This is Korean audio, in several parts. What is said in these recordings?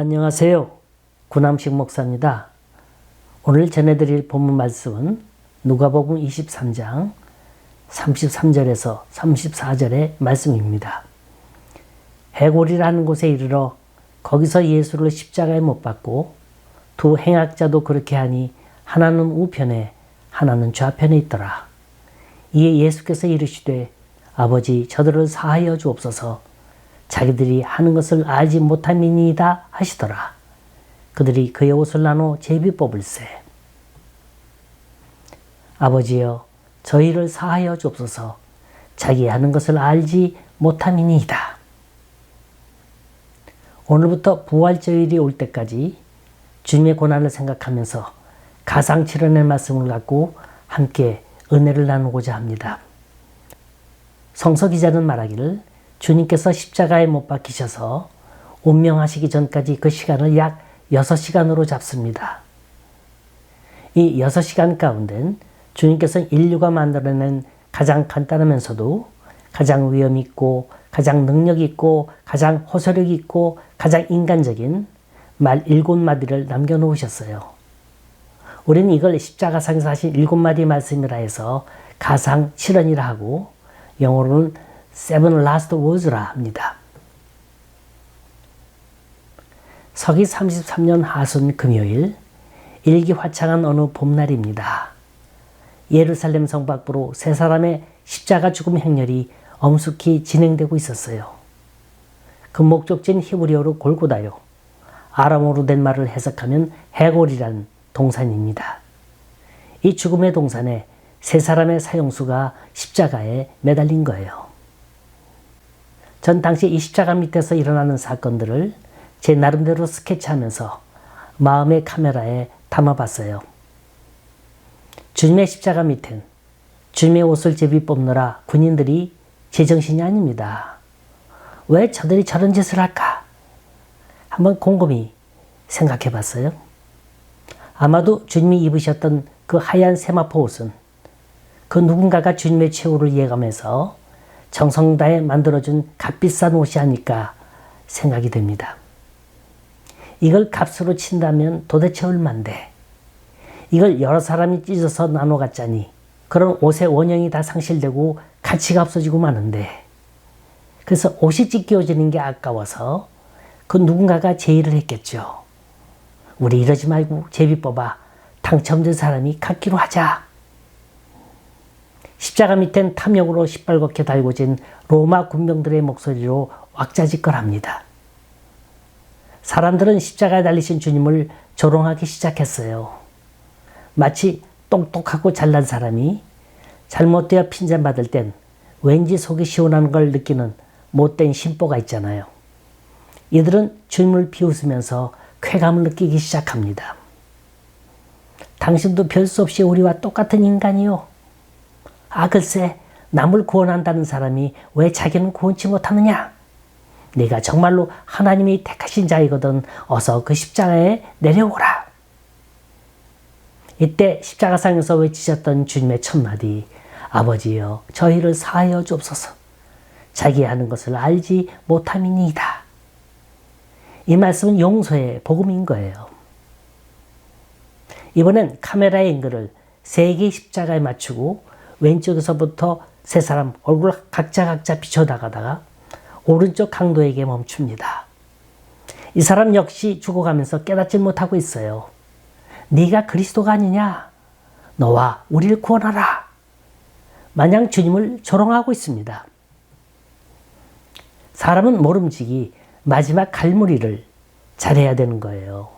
안녕하세요. 구남식 목사입니다. 오늘 전해드릴 본문 말씀은 누가복음 23장 33절에서 34절의 말씀입니다. 해골이라는 곳에 이르러 거기서 예수를 십자가에 못 박고 두 행악자도 그렇게 하니 하나는 우편에 하나는 좌편에 있더라. 이에 예수께서 이르시되 아버지 저들을 사하여 주옵소서. 자기들이 하는 것을 알지 못함이니이다 하시더라. 그들이 그의 옷을 나눠 제비 뽑을세. 아버지여 저희를 사하여 주옵소서. 자기 하는 것을 알지 못함이니이다. 오늘부터 부활절일이 올 때까지 주님의 고난을 생각하면서 가상칠언의 말씀을 갖고 함께 은혜를 나누고자 합니다. 성서 기자는 말하기를 주님께서 십자가에 못 박히셔서 운명하시기 전까지 그 시간을 약 6시간으로 잡습니다. 이 6시간 가운데는 주님께서 인류가 만들어낸 가장 간단하면서도 가장 위험 있고 가장 능력 있고 가장 호소력 있고 가장 인간적인 말 7마디를 남겨놓으셨어요. 우리는 이걸 십자가상에서 하신 7마디 말씀이라 해서 가상 7언이라 하고 영어로는 Seven Last Words라 합니다. 서기 33년 하순 금요일 일기화창한 어느 봄날입니다. 예루살렘 성 밖으로 세 사람의 십자가 죽음 행렬이 엄숙히 진행되고 있었어요. 그 목적지는 히브리어로 골고다요. 아람어로 된 말을 해석하면 해골이란 동산입니다. 이 죽음의 동산에 세 사람의 사형수가 십자가에 매달린 거예요. 전 당시 이 십자가 밑에서 일어나는 사건들을 제 나름대로 스케치하면서 마음의 카메라에 담아봤어요. 주님의 십자가 밑엔 주님의 옷을 제비 뽑느라 군인들이 제정신이 아닙니다. 왜 저들이 저런 짓을 할까? 한번 곰곰이 생각해 봤어요. 아마도 주님이 입으셨던 그 하얀 세마포 옷은 그 누군가가 주님의 최후를 이해가면서 정성 다해 만들어준 값비싼 옷이 아닐까 생각이 됩니다. 이걸 값으로 친다면 도대체 얼만데? 이걸 여러 사람이 찢어서 나눠 갖자니 그런 옷의 원형이 다 상실되고 가치가 없어지고 마는데, 그래서 옷이 찢겨지는 게 아까워서 그 누군가가 제의를 했겠죠. 우리 이러지 말고 제비 뽑아 당첨된 사람이 갖기로 하자. 십자가 밑엔 탐욕으로 시뻘겋게 달궈진 로마 군병들의 목소리로 왁자지껄합니다. 사람들은 십자가에 달리신 주님을 조롱하기 시작했어요. 마치 똑똑하고 잘난 사람이 잘못되어 핀잔받을 땐 왠지 속이 시원한 걸 느끼는 못된 심보가 있잖아요. 이들은 주님을 비웃으면서 쾌감을 느끼기 시작합니다. 당신도 별 수 없이 우리와 똑같은 인간이요. 아 글쎄 남을 구원한다는 사람이 왜 자기는 구원치 못하느냐? 네가 정말로 하나님이 택하신 자이거든 어서 그 십자가에 내려오라. 이때 십자가상에서 외치셨던 주님의 첫마디, 아버지여 저희를 사하여 주옵소서. 자기 하는 것을 알지 못함이니이다. 이 말씀은 용서의 복음인 거예요. 이번엔 카메라의 앵글을 세 개의 십자가에 맞추고 왼쪽에서부터 세 사람 얼굴 각자 비춰나가다가 오른쪽 강도에게 멈춥니다. 이 사람 역시 죽어가면서 깨닫지 못하고 있어요. 네가 그리스도가 아니냐? 너와 우리를 구원하라. 마냥 주님을 조롱하고 있습니다. 사람은 모름지기 마지막 갈무리를 잘해야 되는 거예요.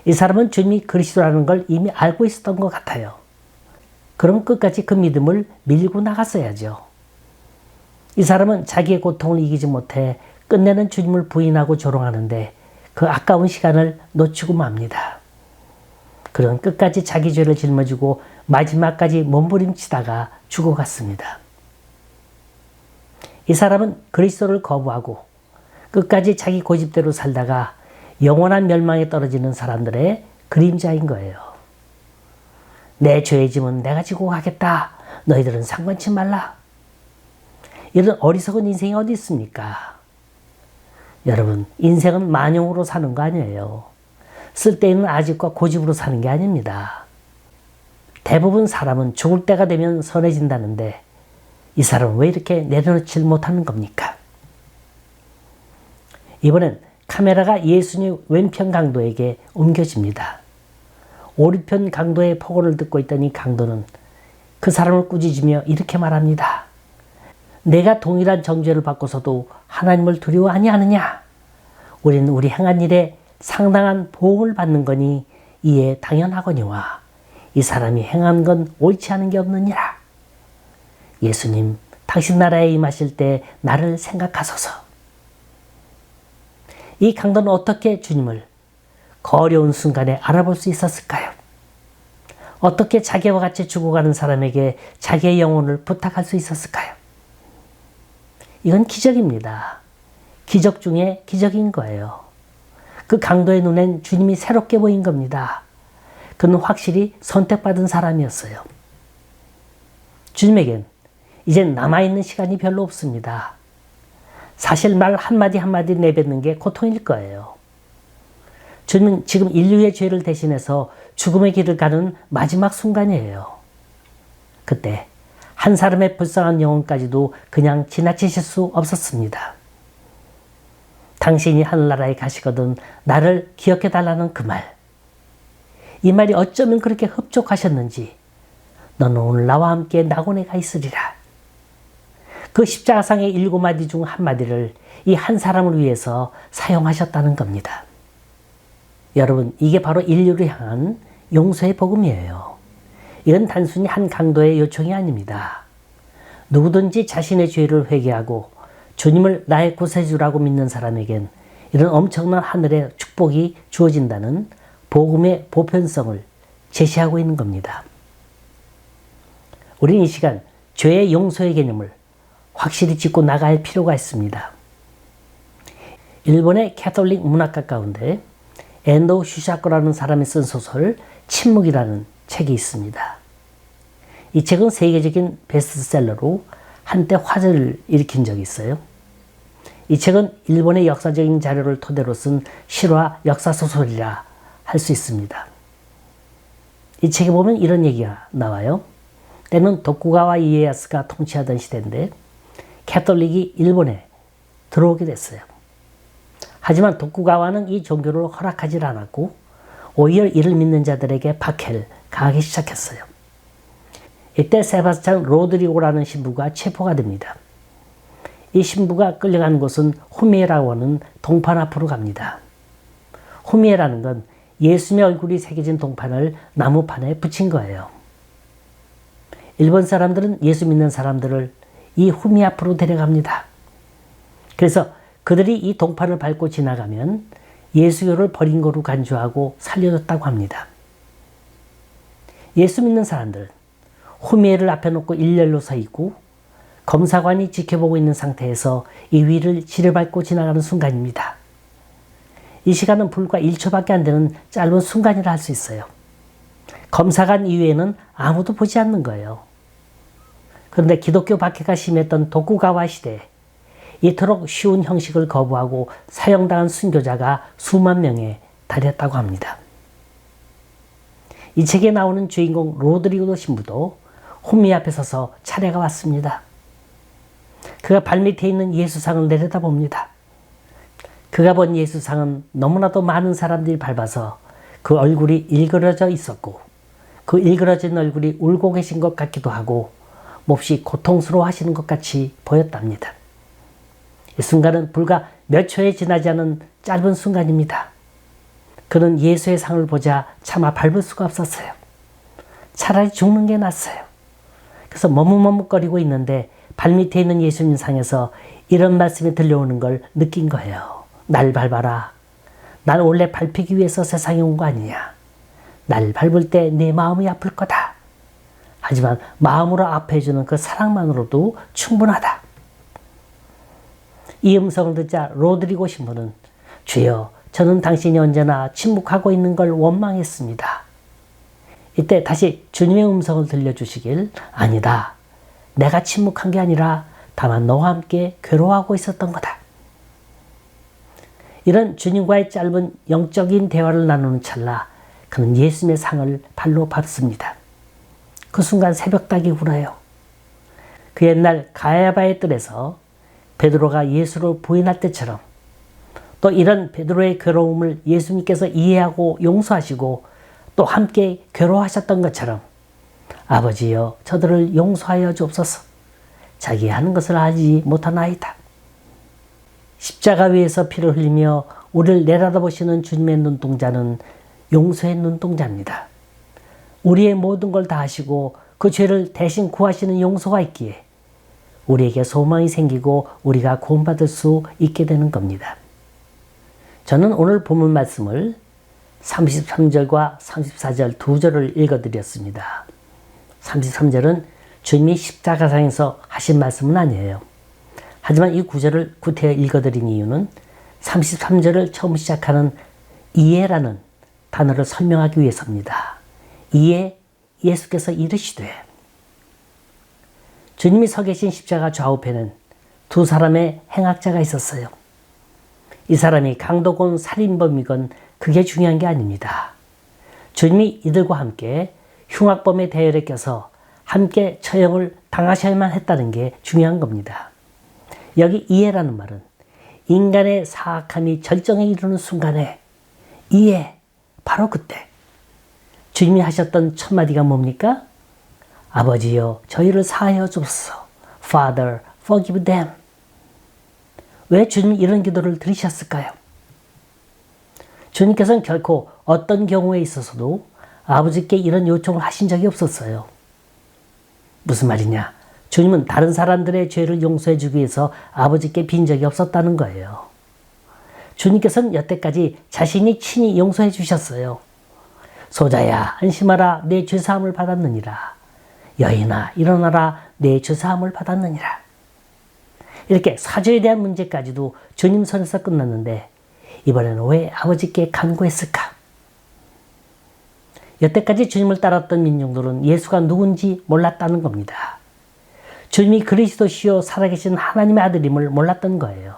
이 사람은 주님이 그리스도라는 걸 이미 알고 있었던 것 같아요. 그럼 끝까지 그 믿음을 밀고 나갔어야죠. 이 사람은 자기의 고통을 이기지 못해 끝내는 주님을 부인하고 조롱하는데 그 아까운 시간을 놓치고 맙니다. 그런 끝까지 자기 죄를 짊어지고 마지막까지 몸부림치다가 죽어갔습니다. 이 사람은 그리스도를 거부하고 끝까지 자기 고집대로 살다가 영원한 멸망에 떨어지는 사람들의 그림자인 거예요. 내 죄의 짐은 내가 지고 가겠다. 너희들은 상관치 말라. 이런 어리석은 인생이 어디 있습니까? 여러분, 인생은 만용으로 사는 거 아니에요. 쓸데있는 아집과 고집으로 사는 게 아닙니다. 대부분 사람은 죽을 때가 되면 선해진다는데 이 사람은 왜 이렇게 내려놓질 못하는 겁니까? 이번엔 카메라가 예수님 왼편 강도에게 옮겨집니다. 오른편 강도의 폭언을 듣고 있던 이 강도는 그 사람을 꾸짖으며 이렇게 말합니다. 내가 동일한 정죄를 받고서도 하나님을 두려워 아니하느냐? 우리는 우리 행한 일에 상당한 보응을 받는 거니 이에 당연하거니와 이 사람이 행한 건 옳지 않은 게 없느니라. 예수님, 당신 나라에 임하실 때 나를 생각하소서. 이 강도는 어떻게 주님을 그 어려운 순간에 알아볼 수 있었을까요? 어떻게 자기와 같이 죽어가는 사람에게 자기의 영혼을 부탁할 수 있었을까요? 이건 기적입니다. 기적 중에 기적인 거예요. 그 강도의 눈엔 주님이 새롭게 보인 겁니다. 그는 확실히 선택받은 사람이었어요. 주님에겐 이젠 남아있는 시간이 별로 없습니다. 사실 말 한마디 한마디 내뱉는 게 고통일 거예요. 주님은 지금 인류의 죄를 대신해서 죽음의 길을 가는 마지막 순간이에요. 그때 한 사람의 불쌍한 영혼까지도 그냥 지나치실 수 없었습니다. 당신이 하늘나라에 가시거든 나를 기억해달라는 그 말. 이 말이 어쩌면 그렇게 흡족하셨는지 너는 오늘 나와 함께 낙원에 가 있으리라. 그 십자가상의 7마디 중 한마디를 이 한 사람을 위해서 사용하셨다는 겁니다. 여러분, 이게 바로 인류를 향한 용서의 복음이에요. 이건 단순히 한 강도의 요청이 아닙니다. 누구든지 자신의 죄를 회개하고 주님을 나의 구세주라고 믿는 사람에겐 이런 엄청난 하늘의 축복이 주어진다는 복음의 보편성을 제시하고 있는 겁니다. 우리는 이 시간 죄의 용서의 개념을 확실히 짚고 나가야 할 필요가 있습니다. 일본의 캐톨릭 문학가 가운데 엔도 슈샤코라는 사람이 쓴 소설 침묵이라는 책이 있습니다. 이 책은 세계적인 베스트셀러로 한때 화제를 일으킨 적이 있어요. 이 책은 일본의 역사적인 자료를 토대로 쓴 실화 역사소설이라 할 수 있습니다. 이 책에 보면 이런 얘기가 나와요. 때는 도쿠가와 이에야스가 통치하던 시대인데 캐톨릭이 일본에 들어오게 됐어요. 하지만 도쿠가와는 이 종교를 허락하지 않았고 오히려 이를 믿는 자들에게 박해를 가하기 시작했어요. 이때 세바스찬 로드리고라는 신부가 체포가 됩니다. 이 신부가 끌려간 곳은 후미에라고 하는 동판 앞으로 갑니다. 후미에라는 건 예수님의 얼굴이 새겨진 동판을 나무판에 붙인 거예요. 일본 사람들은 예수 믿는 사람들을 이 후미 앞으로 데려갑니다. 그래서 그들이 이 동판을 밟고 지나가면 예수교를 버린 거로 간주하고 살려줬다고 합니다. 예수 믿는 사람들은 후미에를 앞에 놓고 일렬로 서 있고 검사관이 지켜보고 있는 상태에서 이 위를 지뢰밟고 지나가는 순간입니다. 이 시간은 불과 1초밖에 안 되는 짧은 순간이라 할 수 있어요. 검사관 이외에는 아무도 보지 않는 거예요. 그런데 기독교 박해가 심했던 도쿠가와 시대에 이토록 쉬운 형식을 거부하고 사형당한 순교자가 수만 명에 달했다고 합니다. 이 책에 나오는 주인공 로드리고 신부도 후미 앞에 서서 차례가 왔습니다. 그가 발밑에 있는 예수상을 내려다봅니다. 그가 본 예수상은 너무나도 많은 사람들이 밟아서 그 얼굴이 일그러져 있었고 그 일그러진 얼굴이 울고 계신 것 같기도 하고 몹시 고통스러워 하시는 것 같이 보였답니다. 이 순간은 불과 몇 초에 지나지 않은 짧은 순간입니다. 그는 예수의 상을 보자 차마 밟을 수가 없었어요. 차라리 죽는 게 낫어요. 그래서 머뭇머뭇거리고 있는데 발밑에 있는 예수님 상에서 이런 말씀이 들려오는 걸 느낀 거예요. 날 밟아라. 난 원래 밟히기 위해서 세상에 온 거 아니냐. 날 밟을 때 내 마음이 아플 거다. 하지만 마음으로 아파해주는 그 사랑만으로도 충분하다. 이 음성을 듣자 로드리고 신부는 주여, 저는 당신이 언제나 침묵하고 있는 걸 원망했습니다. 이때 다시 주님의 음성을 들려주시길 아니다. 내가 침묵한 게 아니라 다만 너와 함께 괴로워하고 있었던 거다. 이런 주님과의 짧은 영적인 대화를 나누는 찰나 그는 예수님의 상을 발로 밟습니다. 그 순간 새벽닭이 울어요. 그 옛날 가야바의 뜰에서 베드로가 예수를 부인할 때처럼 또 이런 베드로의 괴로움을 예수님께서 이해하고 용서하시고 또 함께 괴로워하셨던 것처럼 아버지여 저들을 용서하여 주옵소서. 자기 하는 것을 알지 못하나이다. 십자가 위에서 피를 흘리며 우리를 내려다보시는 주님의 눈동자는 용서의 눈동자입니다. 우리의 모든 걸 다 하시고 그 죄를 대신 구하시는 용서가 있기에 우리에게 소망이 생기고 우리가 구원받을 수 있게 되는 겁니다. 저는 오늘 본문 말씀을 33절과 34절 두 절을 읽어드렸습니다. 33절은 주님이 십자가상에서 하신 말씀은 아니에요. 하지만 이 구절을 구태여 읽어드린 이유는 33절을 처음 시작하는 이에라는 단어를 설명하기 위해서입니다. 이에 예수께서 이르시되 주님이 서 계신 십자가 좌우편엔 두 사람의 행악자가 있었어요. 이 사람이 강도건 살인범이건 그게 중요한 게 아닙니다. 주님이 이들과 함께 흉악범의 대열에 껴서 함께 처형을 당하셔야만 했다는 게 중요한 겁니다. 여기 이해라는 말은 인간의 사악함이 절정에 이르는 순간에 이해, 바로 그때 주님이 하셨던 첫 마디가 뭡니까? 아버지여 저희를 사하여 주옵소서. Father, forgive them. 왜 주님이 이런 기도를 드리셨을까요? 주님께서는 결코 어떤 경우에 있어서도 아버지께 이런 요청을 하신 적이 없었어요. 무슨 말이냐? 주님은 다른 사람들의 죄를 용서해 주기 위해서 아버지께 빈 적이 없었다는 거예요. 주님께서는 여태까지 자신이 친히 용서해 주셨어요. 소자야 안심하라 내 죄사함을 받았느니라. 여인아 일어나라 내 죄사함을 받았느니라. 이렇게 사죄에 대한 문제까지도 주님 선에서 끝났는데 이번에는 왜 아버지께 간구했을까? 여태까지 주님을 따랐던 민중들은 예수가 누군지 몰랐다는 겁니다. 주님이 그리스도시요 살아계신 하나님의 아들임을 몰랐던 거예요.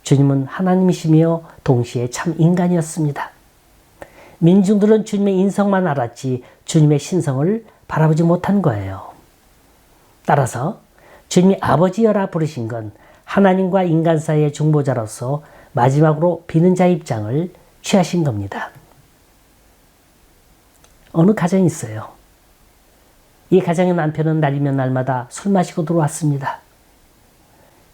주님은 하나님이시며 동시에 참 인간이었습니다. 민중들은 주님의 인성만 알았지 주님의 신성을 바라보지 못한 거예요. 따라서 주님이 아버지여라 부르신 건 하나님과 인간 사이의 중보자로서 마지막으로 비는 자의 입장을 취하신 겁니다. 어느 가정이 있어요. 이 가정의 남편은 날이면 날마다 술 마시고 들어왔습니다.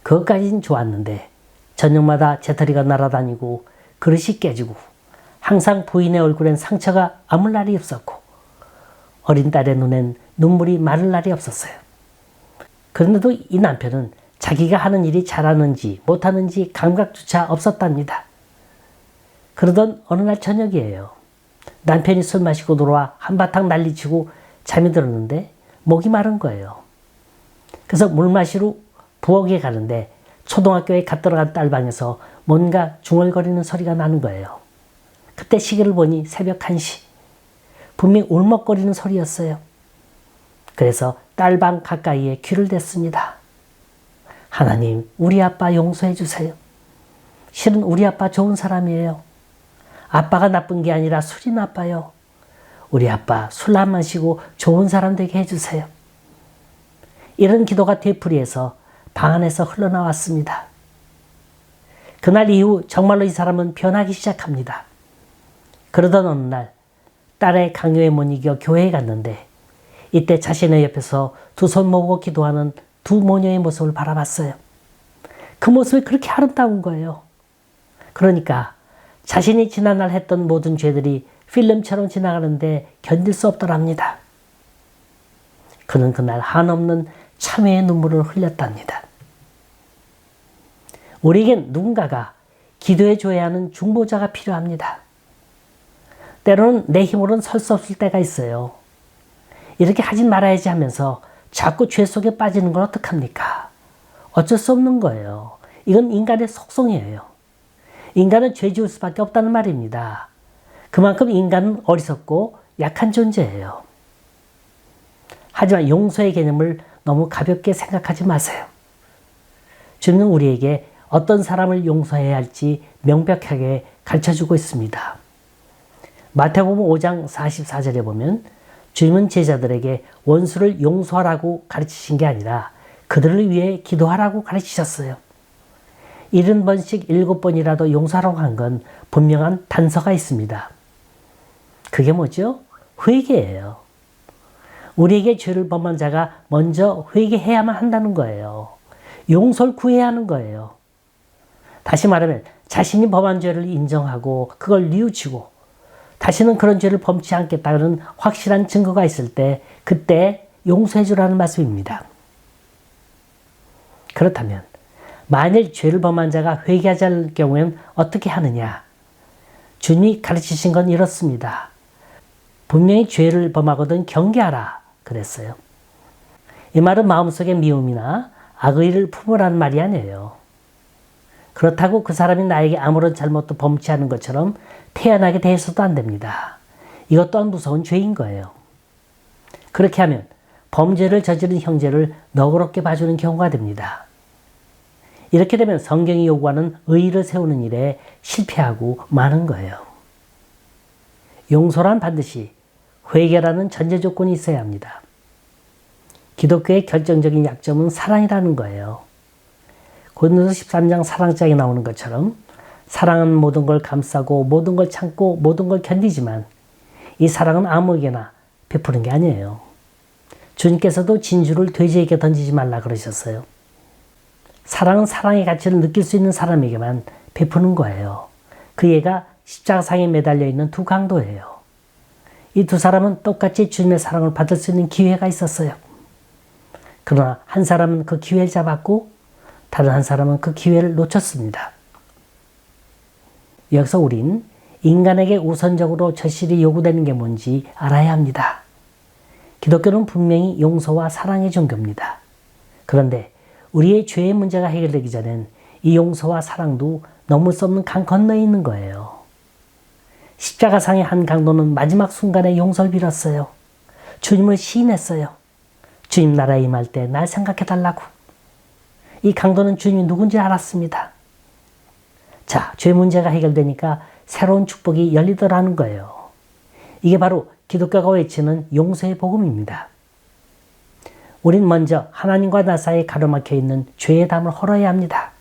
그것까진 좋았는데 저녁마다 재떨이가 날아다니고 그릇이 깨지고 항상 부인의 얼굴엔 상처가 아물 날이 없었고 어린 딸의 눈엔 눈물이 마를 날이 없었어요. 그런데도 이 남편은 자기가 하는 일이 잘하는지 못하는지 감각조차 없었답니다. 그러던 어느 날 저녁이에요. 남편이 술 마시고 들어와 한바탕 난리치고 잠이 들었는데 목이 마른 거예요. 그래서 물 마시러 부엌에 가는데 초등학교에 갓 들어간 딸방에서 뭔가 중얼거리는 소리가 나는 거예요. 그때 시계를 보니 새벽 1시. 분명히 울먹거리는 소리였어요. 그래서 딸방 가까이에 귀를 댔습니다. 하나님, 우리 아빠 용서해 주세요. 실은 우리 아빠 좋은 사람이에요. 아빠가 나쁜 게 아니라 술이 나빠요. 우리 아빠 술 안 마시고 좋은 사람 되게 해주세요. 이런 기도가 되풀이해서 방 안에서 흘러나왔습니다. 그날 이후 정말로 이 사람은 변하기 시작합니다. 그러던 어느 날 딸의 강요에 못 이겨 교회에 갔는데 이때 자신의 옆에서 두 손 모으고 기도하는 두 모녀의 모습을 바라봤어요. 그 모습이 그렇게 아름다운 거예요. 그러니까 자신이 지난날 했던 모든 죄들이 필름처럼 지나가는데 견딜 수 없더랍니다. 그는 그날 한없는 참회의 눈물을 흘렸답니다. 우리에겐 누군가가 기도해 줘야 하는 중보자가 필요합니다. 때로는 내 힘으로는 설 수 없을 때가 있어요. 이렇게 하지 말아야지 하면서 자꾸 죄 속에 빠지는 건 어떡합니까? 어쩔 수 없는 거예요. 이건 인간의 속성이에요. 인간은 죄 지을 수밖에 없다는 말입니다. 그만큼 인간은 어리석고 약한 존재예요. 하지만 용서의 개념을 너무 가볍게 생각하지 마세요. 주님은 우리에게 어떤 사람을 용서해야 할지 명백하게 가르쳐주고 있습니다. 마태복음 5장 44절에 보면 주님은 제자들에게 원수를 용서하라고 가르치신 게 아니라 그들을 위해 기도하라고 가르치셨어요. 70번씩 7번이라도 용서하라고 한 건 분명한 단서가 있습니다. 그게 뭐죠? 회개예요. 우리에게 죄를 범한 자가 먼저 회개해야만 한다는 거예요. 용서를 구해야 하는 거예요. 다시 말하면 자신이 범한 죄를 인정하고 그걸 뉘우치고 다시는 그런 죄를 범치 않겠다는 확실한 증거가 있을 때 그때 용서해 주라는 말씀입니다. 그렇다면 만일 죄를 범한 자가 회개하지 않을 경우에는 어떻게 하느냐? 주님이 가르치신 건 이렇습니다. 분명히 죄를 범하거든 경계하라 그랬어요. 이 말은 마음속에 미움이나 악의를 품으라는 말이 아니에요. 그렇다고 그 사람이 나에게 아무런 잘못도 범치 않은 것처럼 태연하게 대해서도 안 됩니다. 이것 또한 무서운 죄인 거예요. 그렇게 하면 범죄를 저지른 형제를 너그럽게 봐주는 경우가 됩니다. 이렇게 되면 성경이 요구하는 의의를 세우는 일에 실패하고 마는 거예요. 용서란 반드시 회개라는 전제 조건이 있어야 합니다. 기독교의 결정적인 약점은 사랑이라는 거예요. 고린도서 13장 사랑장에 나오는 것처럼 사랑은 모든 걸 감싸고 모든 걸 참고 모든 걸 견디지만 이 사랑은 아무에게나 베푸는 게 아니에요. 주님께서도 진주를 돼지에게 던지지 말라 그러셨어요. 사랑은 사랑의 가치를 느낄 수 있는 사람에게만 베푸는 거예요. 그 예가 십자가상에 매달려 있는 두 강도예요. 이 두 사람은 똑같이 주님의 사랑을 받을 수 있는 기회가 있었어요. 그러나 한 사람은 그 기회를 잡았고 다른 한 사람은 그 기회를 놓쳤습니다. 여기서 우린 인간에게 우선적으로 절실히 요구되는 게 뭔지 알아야 합니다. 기독교는 분명히 용서와 사랑의 종교입니다. 그런데 우리의 죄의 문제가 해결되기 전엔 이 용서와 사랑도 넘을 수 없는 강 건너에 있는 거예요. 십자가상의 한 강도는 마지막 순간에 용서를 빌었어요. 주님을 시인했어요. 주님 나라에 임할 때 날 생각해달라고. 이 강도는 주님이 누군지 알았습니다. 자, 죄 문제가 해결되니까 새로운 축복이 열리더라는 거예요. 이게 바로 기독교가 외치는 용서의 복음입니다. 우린 먼저 하나님과 나 사이에 가로막혀 있는 죄의 담을 헐어야 합니다.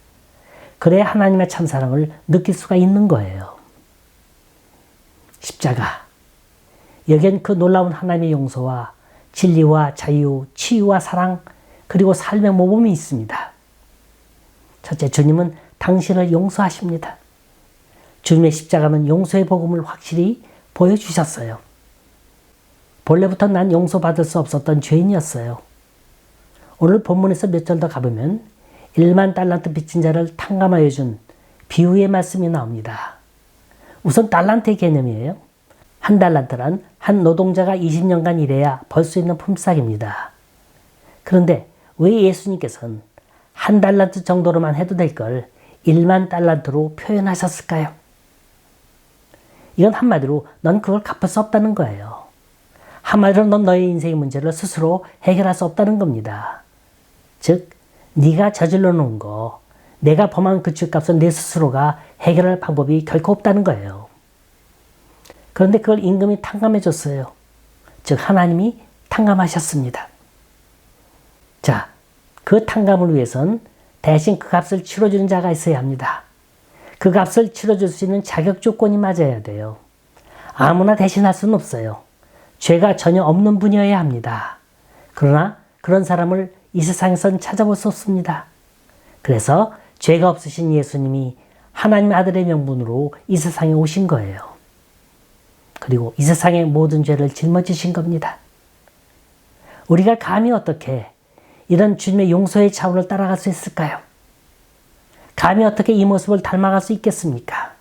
그래야 하나님의 참사랑을 느낄 수가 있는 거예요. 십자가. 여기엔 그 놀라운 하나님의 용서와 진리와 자유, 치유와 사랑, 그리고 삶의 모범이 있습니다. 첫째, 주님은 당신을 용서하십니다. 주님의 십자가는 용서의 복음을 확실히 보여주셨어요. 본래부터 난 용서받을 수 없었던 죄인이었어요. 오늘 본문에서 몇 절 더 가보면 1만 달란트 빚진 자를 탕감하여 준 비유의 말씀이 나옵니다. 우선 달란트의 개념이에요. 한 달란트란 한 노동자가 20년간 일해야 벌 수 있는 품삯입니다. 그런데 왜 예수님께서는 한 달란트 정도로만 해도 될 걸 1만 달란트로 표현하셨을까요? 이건 한마디로 넌 그걸 갚을 수 없다는 거예요. 한마디로 넌 너의 인생의 문제를 스스로 해결할 수 없다는 겁니다. 즉, 네가 저질러 놓은 거, 내가 범한 그 죄값은 내 스스로가 해결할 방법이 결코 없다는 거예요. 그런데 그걸 임금이 탕감해 줬어요. 즉 하나님이 탕감하셨습니다. 자, 그 탕감을 위해선 대신 그 값을 치러주는 자가 있어야 합니다. 그 값을 치러줄 수 있는 자격 조건이 맞아야 돼요. 아무나 대신할 수는 없어요. 죄가 전혀 없는 분이어야 합니다. 그러나 그런 사람을 이 세상에선 찾아볼 수 없습니다. 그래서 죄가 없으신 예수님이 하나님의 아들의 명분으로 이 세상에 오신 거예요. 그리고 이 세상의 모든 죄를 짊어지신 겁니다. 우리가 감히 어떻게 이런 주님의 용서의 차원을 따라갈 수 있을까요? 감히 어떻게 이 모습을 닮아갈 수 있겠습니까?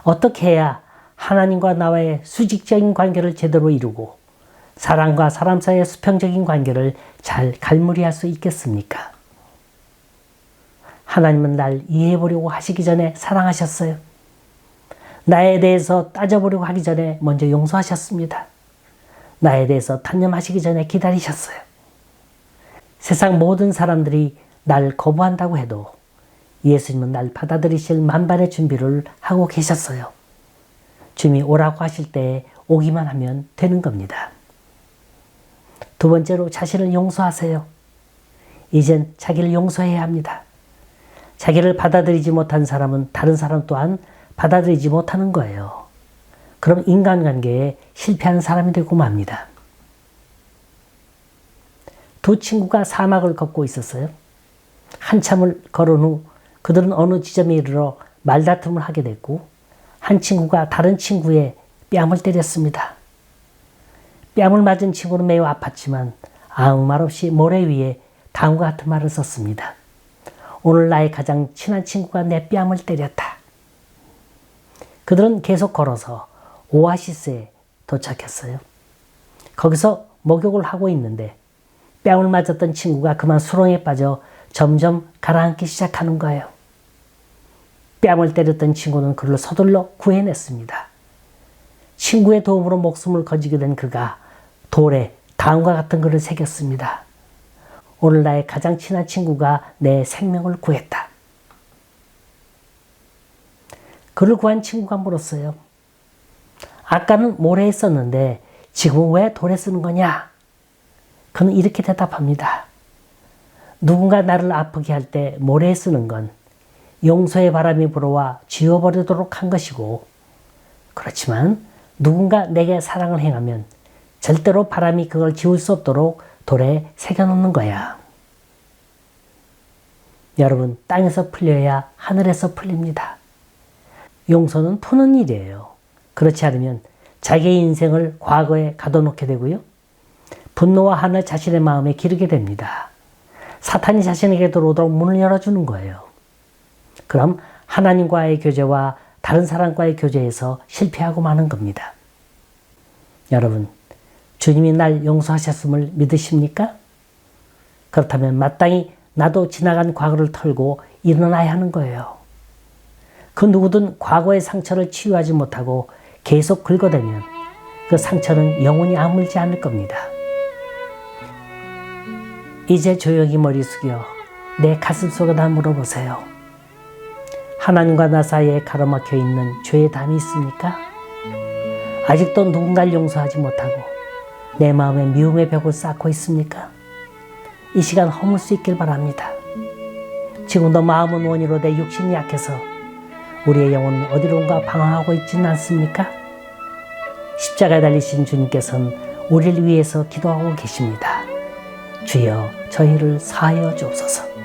어떻게 해야 하나님과 나와의 수직적인 관계를 제대로 이루고 사람과 사람 사이의 수평적인 관계를 잘 갈무리할 수 있겠습니까? 하나님은 날 이해해보려고 하시기 전에 사랑하셨어요. 나에 대해서 따져보려고 하기 전에 먼저 용서하셨습니다. 나에 대해서 탄념하시기 전에 기다리셨어요. 세상 모든 사람들이 날 거부한다고 해도 예수님은 날 받아들이실 만반의 준비를 하고 계셨어요. 주님이 오라고 하실 때 오기만 하면 되는 겁니다. 두 번째로 자신을 용서하세요. 이젠 자기를 용서해야 합니다. 자기를 받아들이지 못한 사람은 다른 사람 또한 받아들이지 못하는 거예요. 그럼 인간관계에 실패하는 사람이 되고 맙니다. 두 친구가 사막을 걷고 있었어요. 한참을 걸은 후 그들은 어느 지점에 이르러 말다툼을 하게 됐고 한 친구가 다른 친구의 뺨을 때렸습니다. 뺨을 맞은 친구는 매우 아팠지만 아무 말 없이 모래 위에 다음과 같은 말을 썼습니다. 오늘 나의 가장 친한 친구가 내 뺨을 때렸다. 그들은 계속 걸어서 오아시스에 도착했어요. 거기서 목욕을 하고 있는데 뺨을 맞았던 친구가 그만 수렁에 빠져 점점 가라앉기 시작하는 거예요. 뺨을 때렸던 친구는 그를 서둘러 구해냈습니다. 친구의 도움으로 목숨을 건지게 된 그가 돌에 다음과 같은 글을 새겼습니다. 오늘 나의 가장 친한 친구가 내 생명을 구했다. 그를 구한 친구가 물었어요. 아까는 모래에 썼는데 지금은 왜 돌에 쓰는 거냐? 그는 이렇게 대답합니다. 누군가 나를 아프게 할 때 모래에 쓰는 건 용서의 바람이 불어와 지워버리도록 한 것이고, 그렇지만 누군가 내게 사랑을 행하면 절대로 바람이 그걸 지울 수 없도록 돌에 새겨놓는 거야. 여러분, 땅에서 풀려야 하늘에서 풀립니다. 용서는 푸는 일이에요. 그렇지 않으면 자기의 인생을 과거에 가둬놓게 되고요. 분노와 한을 자신의 마음에 기르게 됩니다. 사탄이 자신에게 들어오도록 문을 열어주는 거예요. 그럼 하나님과의 교제와 다른 사람과의 교제에서 실패하고 마는 겁니다. 여러분, 주님이 날 용서하셨음을 믿으십니까? 그렇다면 마땅히 나도 지나간 과거를 털고 일어나야 하는 거예요. 그 누구든 과거의 상처를 치유하지 못하고 계속 긁어대면 그 상처는 영원히 아물지 않을 겁니다. 이제 조용히 머리 숙여 내 가슴 속에다 물어보세요. 하나님과 나 사이에 가로막혀 있는 죄의 담이 있습니까? 아직도 누군가를 용서하지 못하고 내 마음에 미움의 벽을 쌓고 있습니까? 이 시간 허물 수 있길 바랍니다. 지금도 마음은 원이로 내 육신이 약해서 우리의 영혼은 어디론가 방황하고 있지는 않습니까? 십자가에 달리신 주님께서는 우리를 위해서 기도하고 계십니다. 주여, 저희를 사하여 주옵소서.